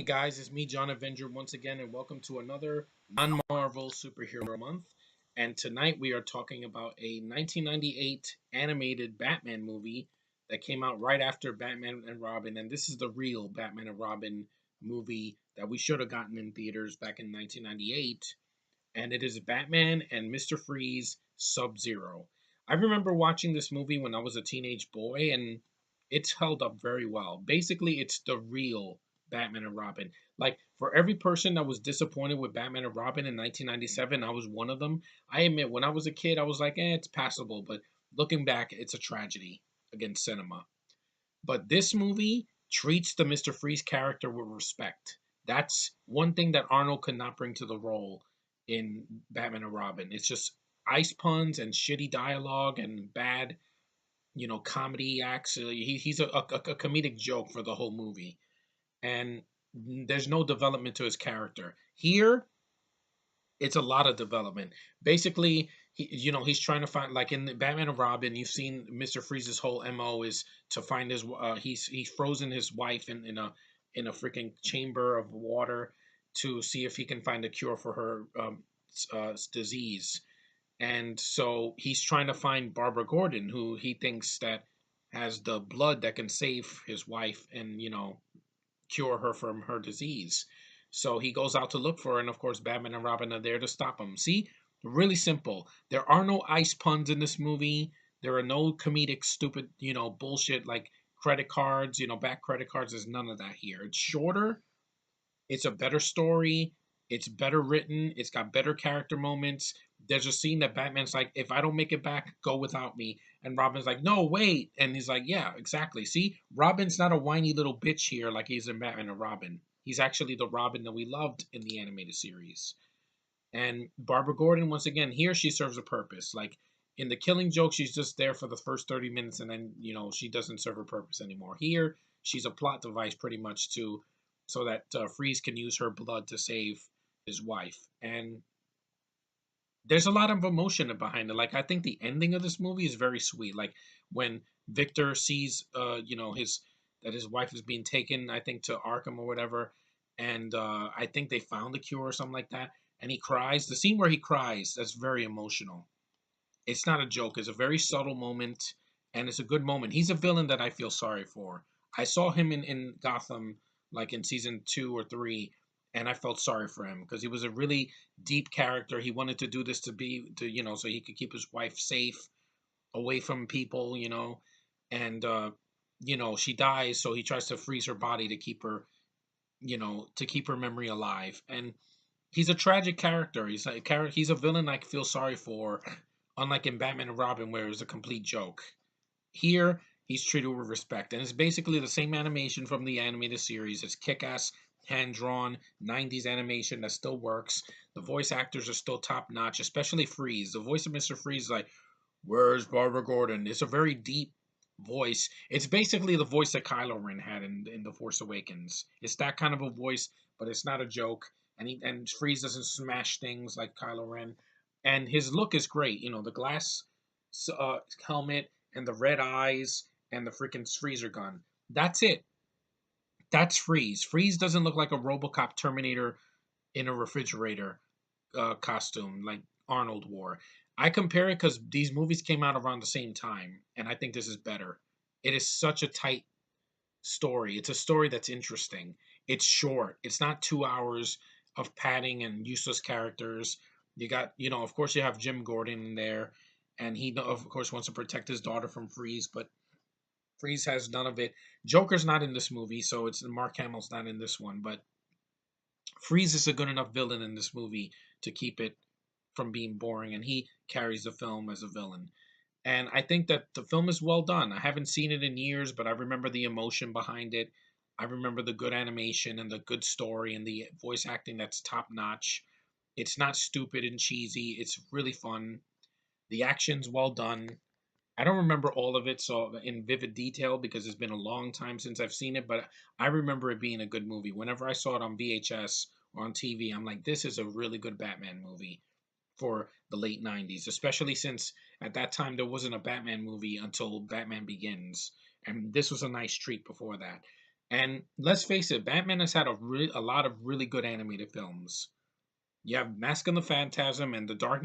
Hey guys, it's me, John Avenger, once again, and welcome to another non-Marvel superhero month. And tonight we are talking about a 1998 animated Batman movie that came out right after Batman and Robin. And this is the real Batman and Robin movie that we should have gotten in theaters back in 1998. And it is Batman and Mr. Freeze Sub-Zero. I remember watching this movie when I was a teenage boy, and it's held up very well. Basically, it's the real Batman and Robin. Like, for every person that was disappointed with Batman and Robin in 1997, I was one of them. I admit, when I was a kid, I was like, it's passable. But looking back, it's a tragedy against cinema. But this movie treats the Mr. Freeze character with respect. That's one thing that Arnold could not bring to the role in Batman and Robin. It's just ice puns and shitty dialogue and bad, comedy acts. He's a comedic joke for the whole movie. And there's no development to his character. Here, it's a lot of development. Basically, he's trying to find, like in the Batman and Robin. You've seen Mr. Freeze's whole mo is to find his. He's frozen his wife in a freaking chamber of water to see if he can find a cure for her disease. And so he's trying to find Barbara Gordon, who he thinks that has the blood that can save his wife and cure her from her disease. So he goes out to look for her, and of course, Batman and Robin are there to stop him. See, really simple. There are no ice puns in this movie. There are no comedic, stupid, bullshit like credit cards, back credit cards. There's none of that here. It's shorter. It's a better story. It's better written. It's got better character moments. There's a scene that Batman's like, if I don't make it back, go without me. And Robin's like, no, wait. And he's like, yeah, exactly. See, Robin's not a whiny little bitch here like he's in Batman and Robin. He's actually the Robin that we loved in the animated series. And Barbara Gordon, once again, here she serves a purpose. Like in the Killing Joke, she's just there for the first 30 minutes and then, she doesn't serve a purpose anymore. Here, she's a plot device pretty much to so that Freeze can use her blood to save his wife. And there's a lot of emotion behind it. Like I think the ending of this movie is very sweet. Like when Victor sees, his that his wife is being taken, I think to Arkham or whatever, and I think they found a cure or something like that, and he cries. The scene where he cries, that's very emotional. It's not a joke. It's a very subtle moment, and it's a good moment. He's a villain that I feel sorry for. I saw him in Gotham, like in season 2 or 3, and I felt sorry for him because he was a really deep character. He wanted to do this so he could keep his wife safe, away from people, and she dies, so he tries to freeze her body to keep her, to keep her memory alive. And he's a tragic character. He's a villain I feel sorry for, unlike in Batman and Robin, where it was a complete joke. Here, he's treated with respect, and it's basically the same animation from the animated series. It's kick-ass, hand-drawn, 90s animation that still works. The voice actors are still top-notch, especially Freeze. The voice of Mr. Freeze is like, "Where's Barbara Gordon?" It's a very deep voice. It's basically the voice that Kylo Ren had in The Force Awakens. It's that kind of a voice, but it's not a joke. And Freeze doesn't smash things like Kylo Ren. And his look is great. The glass helmet and the red eyes and the freaking freezer gun. That's it. That's Freeze. Freeze doesn't look like a RoboCop Terminator in a refrigerator costume like Arnold wore. I compare it because these movies came out around the same time, and I think this is better. It is such a tight story. It's a story that's interesting. It's short. It's not 2 hours of padding and useless characters. You got, of course, you have Jim Gordon in there, and he, of course, wants to protect his daughter from Freeze, but Freeze has none of it. Joker's not in this movie, so it's Mark Hamill's not in this one, but Freeze is a good enough villain in this movie to keep it from being boring, and he carries the film as a villain. And I think that the film is well done. I haven't seen it in years, but I remember the emotion behind it. I remember the good animation and the good story and the voice acting that's top notch. It's not stupid and cheesy. It's really fun. The action's well done. I don't remember all of it so in vivid detail because it's been a long time since I've seen it, but I remember it being a good movie. Whenever I saw it on VHS or on TV, I'm like, this is a really good Batman movie for the late 90s, especially since at that time there wasn't a Batman movie until Batman Begins. And this was a nice treat before that. And let's face it, Batman has had a lot of really good animated films. You have Mask of the Phantasm and The Dark